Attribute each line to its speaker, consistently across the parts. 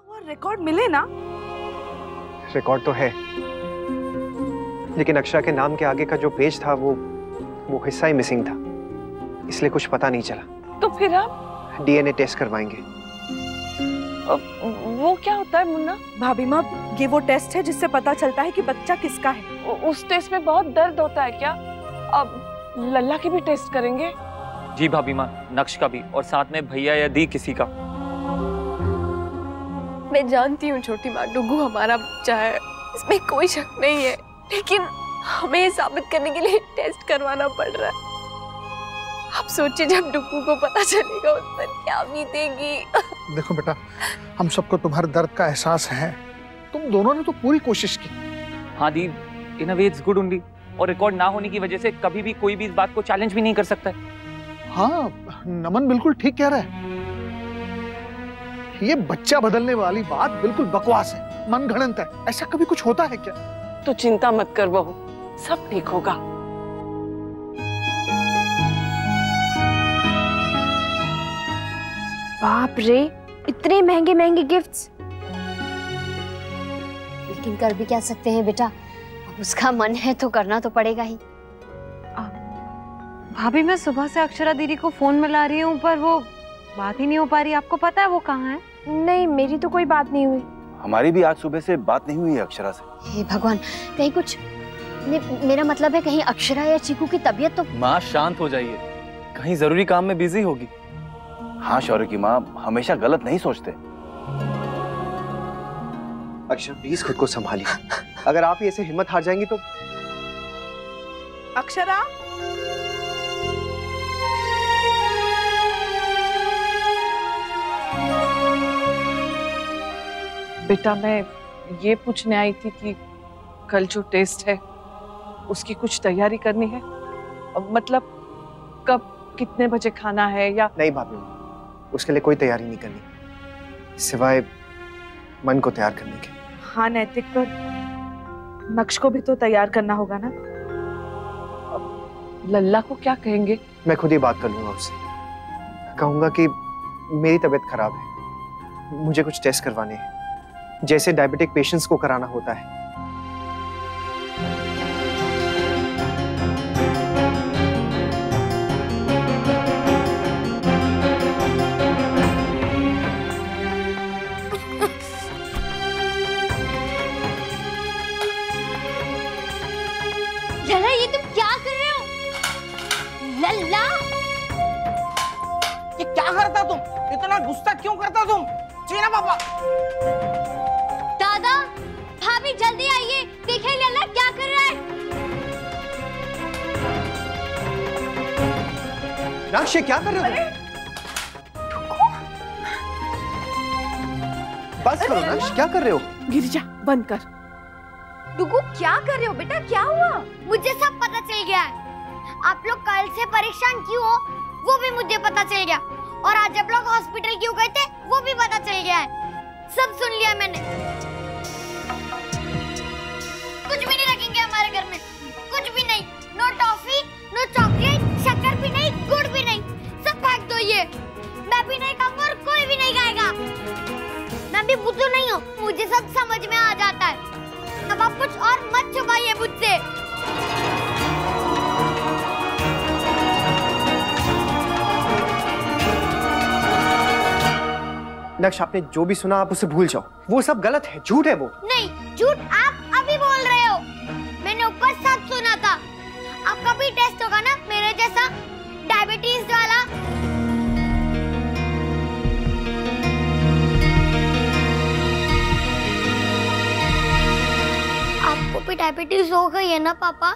Speaker 1: और रिकॉर्ड मिले ना?
Speaker 2: रिकॉर्ड तो है, लेकिन अक्षरा के नाम के आगे का जो पेज था वो हिस्सा ही मिसिंग था, इसलिए कुछ पता नहीं चला।
Speaker 1: तो फिर आप
Speaker 2: डीएनए टेस्ट करवाएंगे।
Speaker 1: वो क्या होता है मुन्ना?
Speaker 3: भाभी माँ, ये वो टेस्ट है जिससे पता चलता है कि बच्चा किसका है।
Speaker 1: उस टेस्ट में बहुत दर्द होता है क्या? अब लल्ला की भी टेस्ट करेंगे?
Speaker 4: जी भाभी माँ, नक्श का भी, और साथ में भैया या दी किसी का।
Speaker 5: मैं जानती हूँ छोटी माँ, डुगू हमारा बच्चा है, इसमें कोई शक नहीं है, लेकिन हमें ये साबित करने के लिए टेस्ट करवाना पड़ रहा है। आप सोचिए जब डुगू को पता चलेगा उस पर क्या बीतेगी।
Speaker 6: देखो बेटा, हम सबको तुम्हारे दर्द का एहसास है, तुम दोनों ने तो पूरी कोशिश की।
Speaker 4: हाँ दी, इन अ वे इट्स गुड ओनली, और रिकॉर्ड ना होने की वजह से कभी भी कोई भी इस बात को चैलेंज भी नहीं कर सकता है।
Speaker 6: हाँ, नमन बिल्कुल ठीक कह रहा है, ये बच्चा बदलने वाली बात बिल्कुल बकवास है, मनगढ़ंत है। ऐसा कभी कुछ होता है क्या?
Speaker 1: तो चिंता मत कर बहू, सब ठीक होगा।
Speaker 5: बाप रे, इतने महंगे महंगे गिफ्ट्स।
Speaker 7: लेकिन कर भी क्या सकते हैं बेटा, अब उसका मन है तो करना तो पड़ेगा ही।
Speaker 8: भाभी, मैं सुबह से अक्षरा दीदी को फोन मिला रही हूँ पर वो बात ही नहीं हो पा रही। आपको पता है वो कहाँ है?
Speaker 5: नहीं, मेरी तो कोई बात नहीं हुई।
Speaker 9: हमारी भी आज सुबह से बात नहीं हुई है अक्षरा से।
Speaker 7: हे भगवान, कहीं कुछ मेरा मतलब है कहीं अक्षरा या चीकू की तबीयत तो।
Speaker 9: माँ शांत हो जाइए, कहीं जरूरी काम में बिजी होगी। हाँ शौर्य की माँ हमेशा गलत नहीं सोचते।
Speaker 2: अक्षरा प्लीज खुद को संभालिए, अगर आप ही ऐसे हिम्मत हार जाएंगी तो।
Speaker 3: अक्षरा,
Speaker 1: बेटा मैं ये पूछने आई थी कि कल जो टेस्ट है उसकी कुछ तैयारी करनी है, मतलब कब कितने बजे खाना है या?
Speaker 2: नहीं भाभी, उसके लिए कोई तैयारी नहीं करनी, सिवाय मन को तैयार करने के।
Speaker 3: हाँ नैतिक, पर नक्श को भी तो तैयार करना होगा ना।
Speaker 1: लल्ला को क्या कहेंगे?
Speaker 2: मैं खुद ही बात कर लूंगा उससे, कहूंगा कि मेरी तबीयत खराब है, मुझे कुछ टेस्ट करवाने हैं, जैसे डायबिटिक पेशेंट्स को कराना होता है।
Speaker 7: लल्ला, ये तुम क्या कर रहे हो? लल्ला,
Speaker 10: ये क्या करता तुम? इतना गुस्सा क्यों करता तुम? चीना पापा।
Speaker 7: दादा, भाभी जल्दी आइए, देखिए लल्ला क्या कर रहा है।
Speaker 2: नक्श, क्या कर रहे हो? बस करो नक्श, क्या कर रहे हो?
Speaker 3: गिरिजा बंद कर।
Speaker 7: डुगू क्या कर रहे हो बेटा, क्या हुआ? मुझे सब पता चल गया है। आप लोग कल से परेशान क्यों हो वो भी मुझे पता चल गया, और आज आप लोग हॉस्पिटल क्यों गए थे वो भी पता चल गया है। सब सुन लिया मैंने। कुछ भी नहीं रखेंगे हमारे घर में, कुछ भी नहीं। नो टॉफी, नो चॉकलेट, शक्कर भी नहीं, गुड़ भी नहीं, सब फेंक दो। ये मैं भी नहीं खाऊंगा और कोई भी नहीं खाएगा। मैं भी बुद्धू नहीं हूँ, मुझे सब समझ में आ जाता है। अब आप कुछ और मत छुपाइए मुझसे।
Speaker 2: नक्श, आपने जो भी सुना आप उसे भूल जाओ, वो सब गलत है, झूठ है वो।
Speaker 7: नहीं, झूठ आप अभी बोल रहे हो। मैंने ऊपर सच सुना था। आपका भी टेस्ट होगा ना मेरे जैसा, डायबिटीज वाला। आपको भी डायबिटीज हो गई है ना पापा?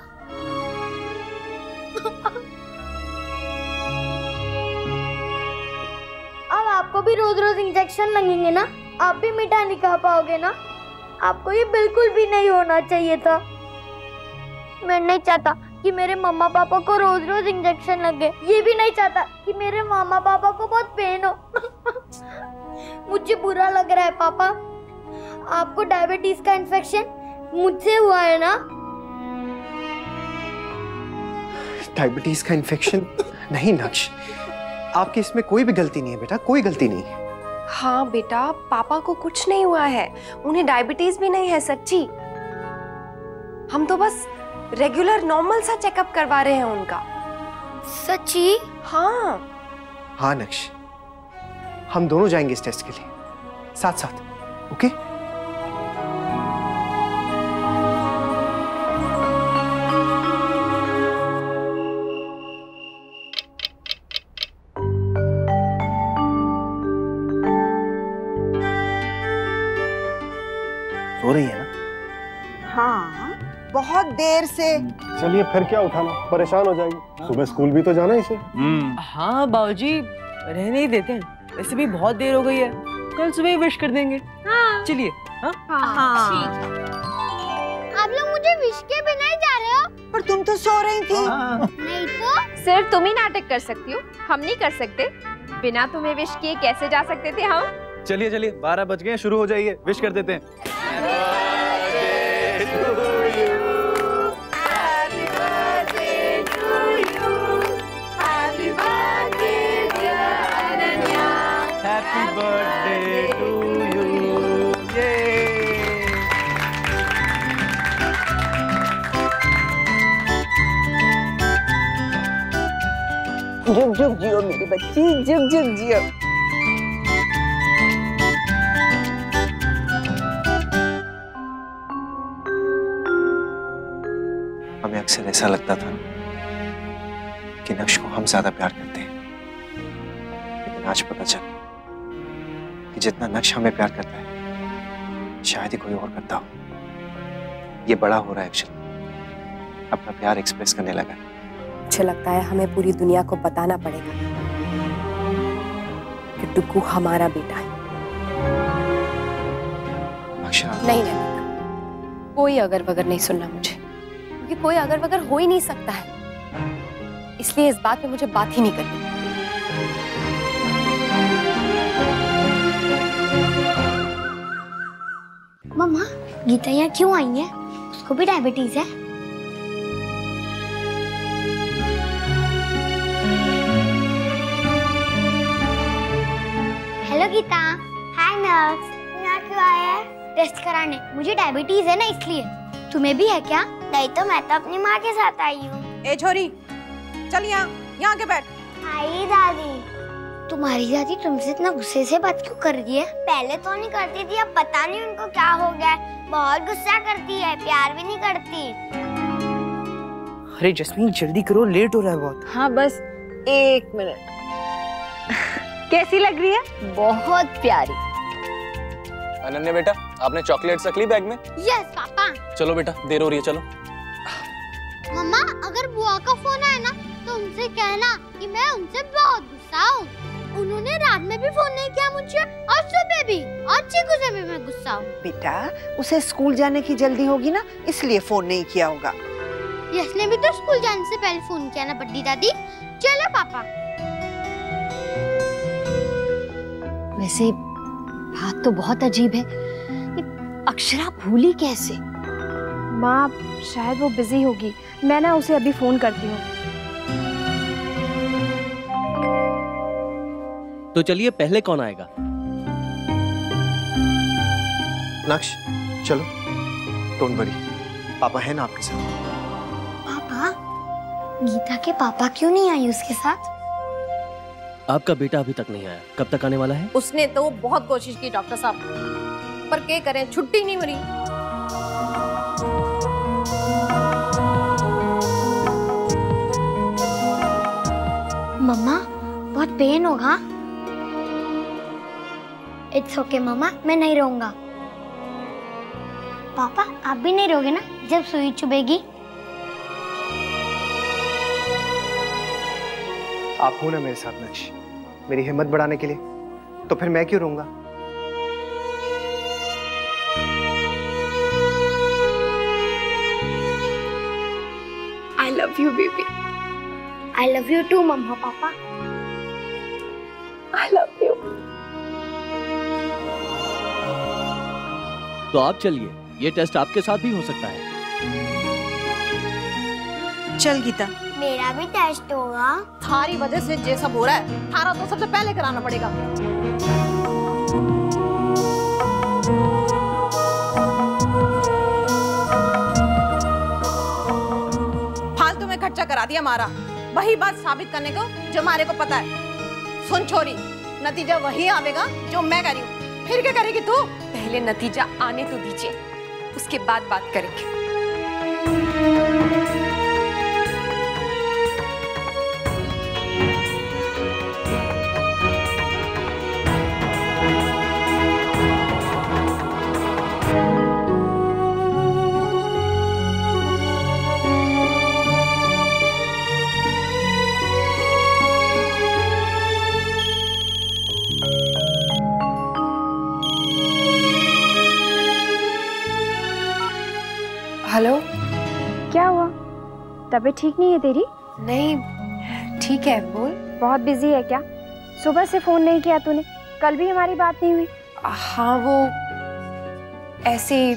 Speaker 7: अब आपको भी रोज रोज इंजेक्शन लगेंगे ना, आप भी मीठा नहीं खा पाओगे ना। आपको ये बिल्कुल भी नहीं होना चाहिए था। मैं नहीं चाहता कि मेरे मम्मा पापा को रोज रोज इंजेक्शन लगे, ये भी नहीं चाहता कि मेरे मामा पापा को बहुत पेन हो। मुझे बुरा लग रहा है पापा। आपको डायबिटीज का इन्फेक्शन मुझसे हुआ है ना?
Speaker 2: डायबिटीज का इन्फेक्शन? नहीं नक्श, आपकी इसमें कोई भी गलती नहीं है बेटा, कोई गलती नहीं है।
Speaker 5: हाँ बेटा, पापा को कुछ नहीं हुआ है, उन्हें डायबिटीज भी नहीं है सच्ची। हम तो बस रेगुलर नॉर्मल सा चेकअप करवा रहे हैं उनका।
Speaker 7: सच्ची?
Speaker 5: हाँ
Speaker 2: हाँ नक्श, हम दोनों जाएंगे इस टेस्ट के लिए साथ साथ, ओके?
Speaker 9: सो रही है ना?
Speaker 11: हाँ, बहुत देर से।
Speaker 12: चलिए फिर क्या उठाना, परेशान हो जाएगी। सुबह स्कूल भी तो जाना है इसे।
Speaker 10: हाँ बाबूजी, रहने ही देते हैं, वैसे भी बहुत देर हो गई है, कल सुबह ही विश कर देंगे। हाँ। चलिए। हाँ?
Speaker 7: आप लोग मुझे विश के बिना ही जा रहे हो?
Speaker 11: पर तुम तो सो रही थी।
Speaker 7: नहीं तो?
Speaker 5: सिर्फ तुम ही नाटक कर सकती हो, हम नहीं कर सकते। बिना तुम्हें विश किए कैसे जा सकते थे हम?
Speaker 9: चलिए चलिए, 12 बज गए, शुरू हो जाइए, विश कर देते हैं। Happy birthday to you.
Speaker 11: जुग जुग जियो मेरी बच्ची, जुग जुग जियो।
Speaker 2: हमें अक्सर ऐसा लगता था कि नक्श को हम ज्यादा प्यार करते हैं, लेकिन आज पता चला कि जितना नक्श हमें प्यार करता है शायद ही कोई और करता हो। ये बड़ा हो रहा है एक्चुअली, अपना प्यार एक्सप्रेस करने लगा है।
Speaker 5: मुझे लगता है हमें पूरी दुनिया को बताना पड़ेगा कि टुकू हमारा बेटा है। नहीं नहीं, कोई अगर वगर नहीं सुनना मुझे, क्योंकि कोई अगर वगर हो ही नहीं सकता है, इसलिए इस बात पे मुझे बात ही नहीं करनी।
Speaker 7: मम्मा, गीता यहाँ क्यों आई है? उसको भी डायबिटीज है? हेलो गीता। हाय नर्स, यहाँ क्यों आया है? टेस्ट कराने। मुझे डायबिटीज है ना, इसलिए। तुम्हें भी है क्या? नहीं तो मैं तो अपनी माँ के साथ आई हूँ।
Speaker 11: ए छोरी, चल यहाँ के बैठ।
Speaker 7: आई दादी। तुम्हारी दादी तुमसे इतना गुस्से से बात क्यों कर रही है? पहले तो नहीं करती थी, अब पता नहीं उनको क्या हो गया है। बहुत गुस्सा करती है, प्यार भी नहीं करती।
Speaker 10: अरे जस्मीन जल्दी करो, लेट हो रहा है बहुत।
Speaker 8: हाँ बस 1 मिनट। कैसी लग रही है? बहुत प्यारी।
Speaker 9: अनन्या बेटा, आपने चॉकलेट्स रख ली बैग में?
Speaker 7: Yes papa.
Speaker 9: चलो बेटा, देर हो रही है, चलो।
Speaker 7: मम्मा, अगर बुआ का फोन आया ना तो उनसे कहना कि मैं उनसे बहुत गुस्सा हूँ। उन्होंने रात में भी फोन नहीं किया मुझे, और सुबह भी, और चीकू से भी मैं गुस्सा हूँ।
Speaker 11: बेटा, उसे स्कूल जाने की जल्दी होगी ना, इसलिए फोन नहीं किया होगा।
Speaker 7: यश ने भी तो स्कूल जाने से पहले फोन किया ना बड्डी दादी। चलो पापा।
Speaker 8: वैसे बात तो बहुत अजीब है, अक्षरा भूली कैसे?
Speaker 5: माँ, शायद वो बिजी होगी, मैं ना उसे अभी फोन करती हूँ।
Speaker 13: तो चलिए, पहले कौन आएगा?
Speaker 2: नक्श, चलो, डोंट वरी, पापा है ना आपके साथ।
Speaker 7: पापा? गीता के पापा क्यों नहीं आई उसके साथ?
Speaker 13: आपका बेटा अभी तक नहीं आया, कब तक आने वाला है?
Speaker 14: उसने तो बहुत कोशिश की डॉक्टर साहब, पर क्या करें, छुट्टी नहीं मिली।
Speaker 7: मम्मा, बहुत पेन होगा। इट्स ओके मम्मा, मैं नहीं रहूंगा। पापा, आप भी नहीं रहोगे ना जब सुई चुभेगी?
Speaker 2: आप हो ना मेरे साथ नक्श, मेरी हिम्मत बढ़ाने के लिए, तो फिर मैं क्यों रहूंगा?
Speaker 5: I love you, baby.
Speaker 7: I love you too, मम्मा पापा।
Speaker 5: I love you.
Speaker 13: तो आप चलिए, ये टेस्ट आपके साथ भी हो सकता है।
Speaker 11: चल गीता।
Speaker 7: मेरा भी टेस्ट होगा।
Speaker 14: थारी वजह से ये सब हो रहा है, थारा तो सबसे पहले कराना पड़ेगा। करा दिया मारा, वही बात साबित करने को जो हमारे को पता है। सुन छोरी, नतीजा वही आवेगा जो मैं करी हूँ। फिर क्या करेगी तू?
Speaker 5: पहले नतीजा आने तो दीजिए, उसके बाद बात करेंगे। हेलो,
Speaker 15: क्या हुआ? तबीयत ठीक नहीं है तेरी?
Speaker 5: नहीं, ठीक है, बोल।
Speaker 15: बहुत बिजी है क्या? सुबह से फोन नहीं किया तूने, कल भी हमारी बात नहीं हुई।
Speaker 5: हाँ, वो ऐसे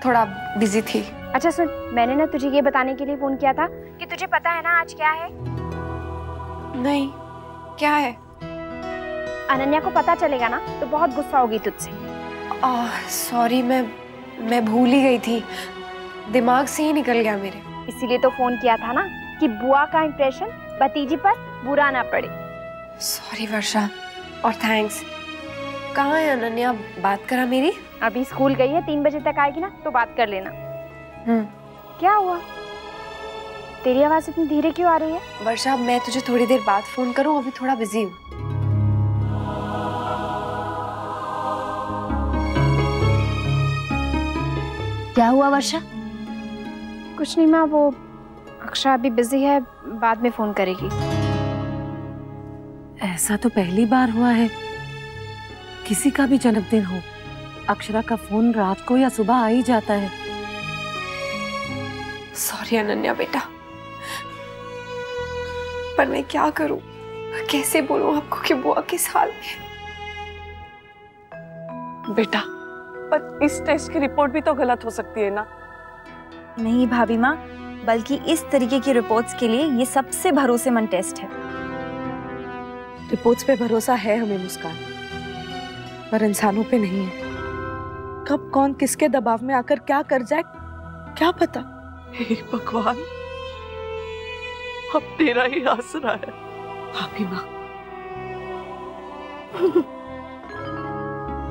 Speaker 5: थोड़ा बिजी थी।
Speaker 15: अच्छा सुन, मैंने ना तुझे ये बताने के लिए फोन किया था कि तुझे पता है ना आज क्या है?
Speaker 5: नहीं, क्या है?
Speaker 15: अनन्या को पता चलेगा ना तो बहुत गुस्सा होगी तुझसे।
Speaker 5: सॉरी, मैं भूल ही गई थी, दिमाग से ही निकल गया मेरे।
Speaker 15: इसीलिए तो फोन किया था ना कि बुआ का इंप्रेशन भतीजी पर बुरा ना पड़े।
Speaker 5: सॉरी वर्षा, और थैंक्स। कहाँ है अनन्या? बात करा मेरी?
Speaker 15: अभी स्कूल गई है, 3 बजे तक आएगी ना तो बात कर लेना। क्या हुआ? तेरी आवाज इतनी धीरे क्यों आ रही है?
Speaker 5: वर्षा, मैं तुझे थोड़ी देर बाद फोन करूँ, अभी थोड़ा बिजी हूँ।
Speaker 15: क्या हुआ वर्षा? कुछ नहीं माँ, वो अक्षरा अभी बिजी है, बाद में फोन करेगी।
Speaker 8: ऐसा तो पहली बार हुआ है, किसी का भी जन्मदिन हो अक्षरा का फोन रात को या सुबह आ ही जाता है।
Speaker 5: सॉरी अनन्या बेटा, पर मैं क्या करूं, कैसे बोलूं आपको कि बुआ किस हाल में है।
Speaker 1: बेटा, पर इस टेस्ट की रिपोर्ट भी तो गलत हो सकती है ना?
Speaker 16: नहीं भाभी माँ, बल्कि इस तरीके की रिपोर्ट्स के लिए ये सबसे भरोसेमंद टेस्ट है।
Speaker 3: रिपोर्ट्स पे भरोसा है हमें मुस्कान, पर इंसानों पे नहीं है। कब कौन किसके दबाव में आकर क्या कर जाए क्या पता।
Speaker 1: हे भगवान, अब तेरा ही आसरा है।
Speaker 3: भाभी माँ।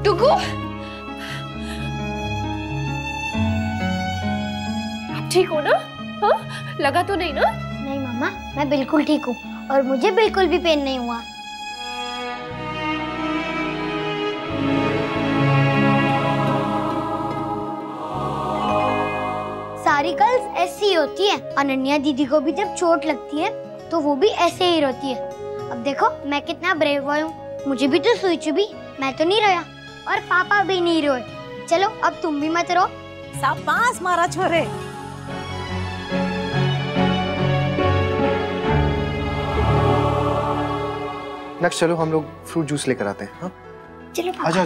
Speaker 5: टुकू, ठीक हो ना? हाँ? लगा तो नहीं ना?
Speaker 7: नहीं मम्मा, मैं बिल्कुल ठीक हूँ और मुझे बिल्कुल भी पेन नहीं हुआ। सारी गर्ल्स ऐसी ही होती है। अनन्या दीदी को भी जब चोट लगती है तो वो भी ऐसे ही रोती है। अब देखो मैं कितना ब्रेव बॉय हूँ, मुझे भी तो सुई चुभी, मैं तो नहीं रोया और पापा भी नहीं रोए। चलो अब तुम भी मत रो।
Speaker 16: शाबाश मारा छोरे।
Speaker 2: नेक्स्ट चलो हम लोग फ्रूट जूस लेकर आते हैं। हाँ
Speaker 7: चलो
Speaker 2: आजा।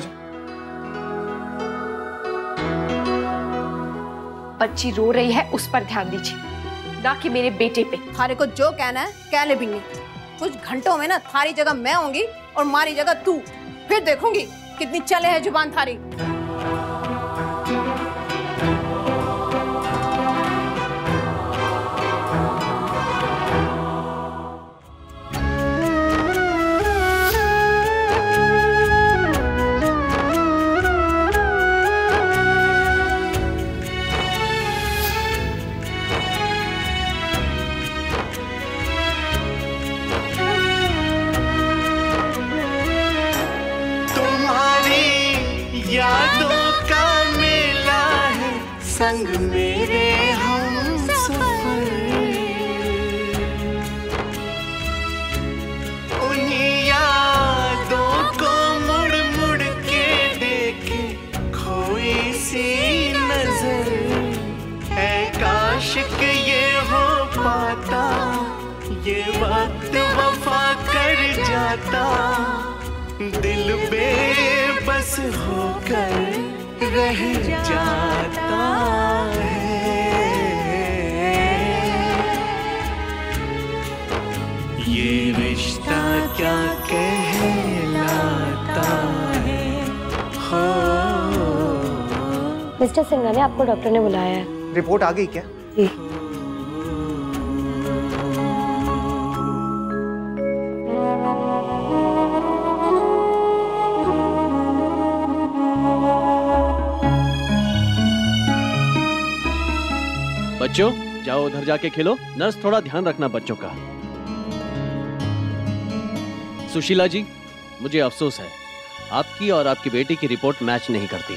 Speaker 5: बच्ची रो रही है, उस पर ध्यान दीजिए, ना कि मेरे बेटे पे।
Speaker 14: थारे को जो कहना है कह ले बिन्नी। कुछ घंटों में ना थारी जगह मैं होंगी और मारी जगह तू, फिर देखूंगी कितनी चले है जुबान थारी।
Speaker 17: यादों का मेला है संग मेरे हम सफर, उन्हीं यादों को मुड़ मुड़ के देखे खोई सी नजर है। काश के ये हो पाता, ये वक्त वफा कर जाता, दिल बेबस होकर रह जाता है। ये रिश्ता क्या कहलाता है। हो
Speaker 5: मिस्टर सिंघा ने आपको डॉक्टर ने बुलाया है।
Speaker 2: रिपोर्ट आ गई क्या?
Speaker 13: बच्चों जाओ उधर जाके खेलो। नर्स थोड़ा ध्यान रखना बच्चों का। सुशीला जी, मुझे अफसोस है, आपकी और आपकी बेटी की रिपोर्ट मैच नहीं करती।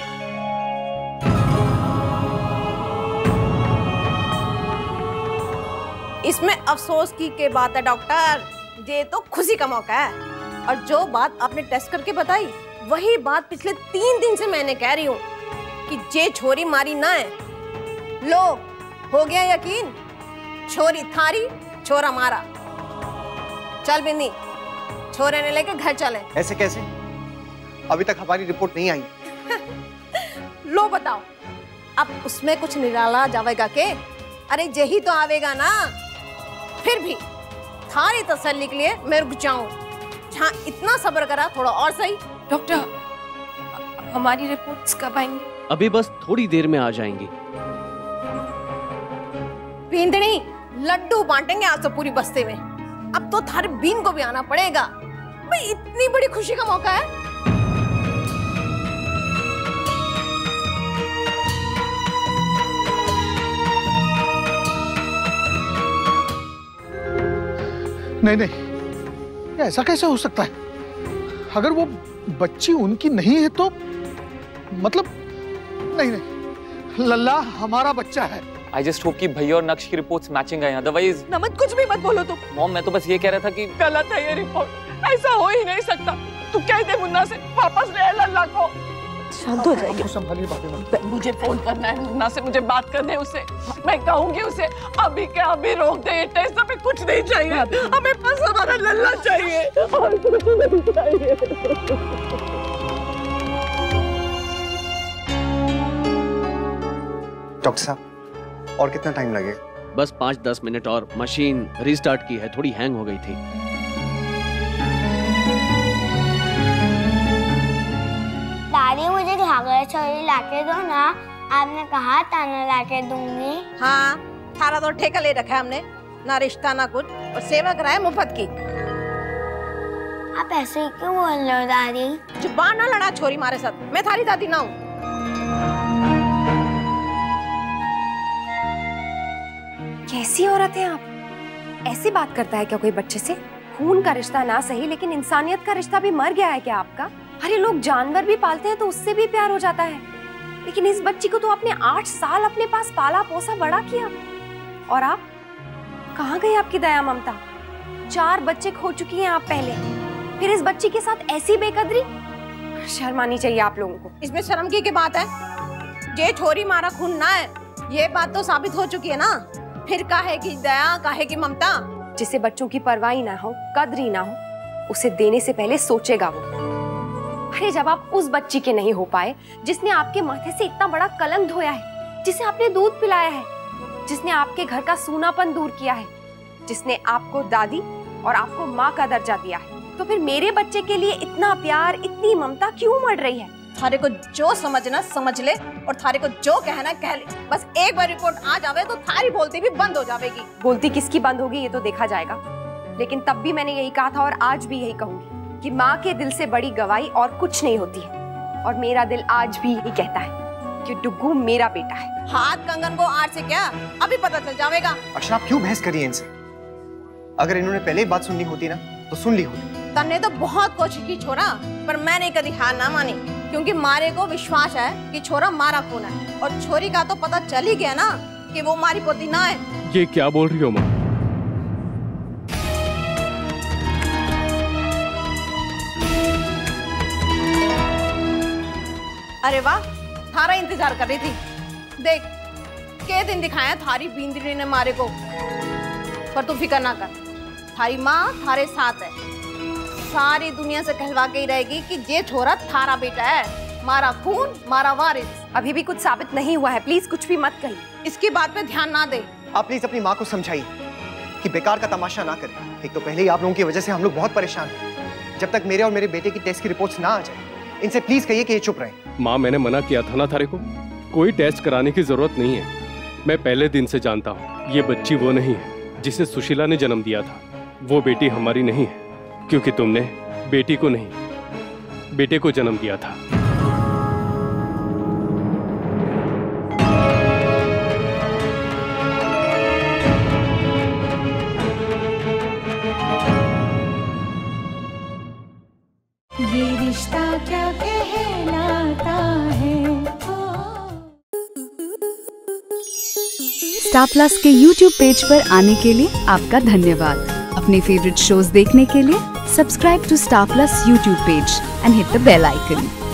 Speaker 14: इसमें अफसोस की बात है डॉक्टर, ये तो खुशी का मौका है। और जो बात आपने टेस्ट करके बताई वही बात पिछले 3 दिन से मैंने कह रही हूँ कि जे छोरी मारी ना है। लो हो गया यकीन, छोरी थारी छोरा मारा। चल बिन्नी, छोरे ने लेके घर चले।
Speaker 2: ऐसे कैसे? अभी तक हमारी रिपोर्ट नहीं आई।
Speaker 14: लो बताओ, अब उसमें कुछ निराला जाएगा के? अरे यही तो आवेगा ना। फिर भी थारी तसल्ली के लिए मैं रुक जाऊं। जहाँ इतना सब्र करा थोड़ा और सही।
Speaker 5: डॉक्टर, हमारी रिपोर्ट्स कब आएंगी?
Speaker 13: अभी बस थोड़ी देर में आ जाएंगी।
Speaker 14: बींदनी लड्डू बांटेंगे आज तो पूरी बस्ती में। अब तो थारे बीन को भी आना पड़ेगा भाई, इतनी बड़ी खुशी का मौका है।
Speaker 6: नहीं नहीं, ऐसा कैसे हो सकता है? अगर वो बच्ची उनकी नहीं है तो मतलब नहीं नहीं, लल्ला हमारा बच्चा है।
Speaker 4: I just hope कि भैया और नक्श की रिपोर्ट्स मैचिंग आए, अदरवाइज।
Speaker 5: नमन कुछ भी मत बोलो तुम।
Speaker 4: मॉम मैं तो बस ये कह रहा था कि
Speaker 1: गलत है ये रिपोर्ट, ऐसा हो ही नहीं सकता। तू कह दे मुन्ना से वापस ले लल्ला को। शांत हो जाएगी।
Speaker 6: संभालिए बातें।
Speaker 1: मुझे फोन करना है मुन्ना से, मुझे बात करने है उससे। मैं कहूंगी उसे अभी के अभी रोक दे ये टेस्ट, हमें कुछ नहीं चाहिए, हमें बस हमारा लल्ला चाहिए और कुछ नहीं चाहिए।
Speaker 2: डॉक्टर साहब, और कितना टाइम लगेगा?
Speaker 13: बस 5-10 मिनट और। मशीन रीस्टार्ट की है, थोड़ी हैंग हो गई थी।
Speaker 7: दादी मुझे घाघरा चोली लाके दो ना, आपने कहा था ना लाके दूंगी।
Speaker 14: हाँ, थारा तो ठेका ले रखा है हमने, ना रिश्ता ना कुछ, और सेवा कराए मुफ्त की।
Speaker 7: आप ऐसे ही क्यों बोल रहे हो दादी?
Speaker 14: जुबान ना लड़ा छोरी मारे साथ, मैं थारी दादी ना हूँ।
Speaker 18: कैसी औरत है आप? ऐसी बात करता है क्या कोई बच्चे से? खून का रिश्ता ना सही, लेकिन इंसानियत का रिश्ता भी मर गया है क्या आपका? अरे लोग जानवर भी पालते हैं तो उससे भी प्यार हो जाता है, लेकिन इस बच्ची को तो आपने 8 साल अपने पास पाला पोसा बड़ा किया। और आप कहाँ गई आपकी दया ममता? 4 बच्चे खो चुकी हैं आप पहले, फिर इस बच्ची के साथ ऐसी बेकदरी। शर्म आनी चाहिए आप लोगों को।
Speaker 14: इसमें शर्म की बात है? ये छोरी मारा खून ना है, ये बात तो साबित हो चुकी है ना। फिर काहे की दया, काहे की ममता?
Speaker 18: जिसे बच्चों की परवाह ना हो, कद्र ही ना हो, उसे देने से पहले सोचेगा वो। अरे जब आप उस बच्ची के नहीं हो पाए जिसने आपके माथे से इतना बड़ा कलंक धोया है, जिसे आपने दूध पिलाया है, जिसने आपके घर का सूनापन दूर किया है, जिसने आपको दादी और आपको माँ का दर्जा दिया है, तो फिर मेरे बच्चे के लिए इतना प्यार, इतनी ममता क्यों मर रही है?
Speaker 14: थारे को जो समझना समझ ले और थारे को जो कहना कह ले। बस एक बार रिपोर्ट आ जावे तो थारी बोलती भी बंद हो जाएगी।
Speaker 18: बोलती किसकी बंद होगी ये तो देखा जाएगा, लेकिन तब भी मैंने यही कहा था और आज भी यही कहूंगी कि माँ के दिल से बड़ी गवाही और कुछ नहीं होती है। और मेरा दिल आज भी यही कहता है कि डुग्गू मेरा बेटा है।
Speaker 14: हाथ कंगन को आर से क्या अभी पता चल जाएगा।
Speaker 2: अक्षरा, आप क्यों बहस करी है इनसे? अगर इन्होंने पहले ही बात सुननी होती ना तो सुन ली होती।
Speaker 14: तन्ने तो बहुत कोशिश की छोरा, पर मैंने कभी हार ना मानी, क्योंकि मारे को विश्वास है कि छोरा मारा खून है, और छोरी का तो पता चल ही गया ना कि वो मारी पोती ना है।
Speaker 12: ये क्या बोल रही हो माँ?
Speaker 14: अरे वाह, थारा इंतजार कर रही थी। देख के दिन दिखाया थारी बींदरी ने मारे को, पर तू फिक्र ना कर, थारी माँ थारे साथ है। सारी दुनिया से कहलवा के ही रहेगी कि ये छोरा थारा बेटा है, मारा खून मारा वारिस।
Speaker 18: अभी भी कुछ साबित नहीं हुआ है, प्लीज कुछ भी मत कहिए।
Speaker 14: इसकी बात पे ध्यान ना दे।
Speaker 2: आप प्लीज अपनी माँ को समझाइए कि बेकार का तमाशा ना करें। एक तो पहले ही आप लोगों की वजह से हम लोग बहुत परेशान हैं। जब तक मेरे और मेरे बेटे की टेस्ट की रिपोर्ट्स ना आ जाए, इनसे प्लीज कहिए कि ये चुप रहे।
Speaker 12: माँ, मैंने मना किया था ना थारे को, कोई टेस्ट कराने की जरूरत नहीं है। मैं पहले दिन से जानता हूँ ये बच्ची वो नहीं है जिसे सुशीला ने जन्म दिया था। वो बेटी हमारी नहीं है, क्योंकि तुमने बेटी को नहीं बेटे को जन्म दिया था।
Speaker 17: ये रिश्ता क्या कहलाता है।
Speaker 19: स्टार प्लस के YouTube पेज पर आने के लिए आपका धन्यवाद। अपने फेवरेट शोज देखने के लिए subscribe to Star Plus YouTube page and hit the bell icon.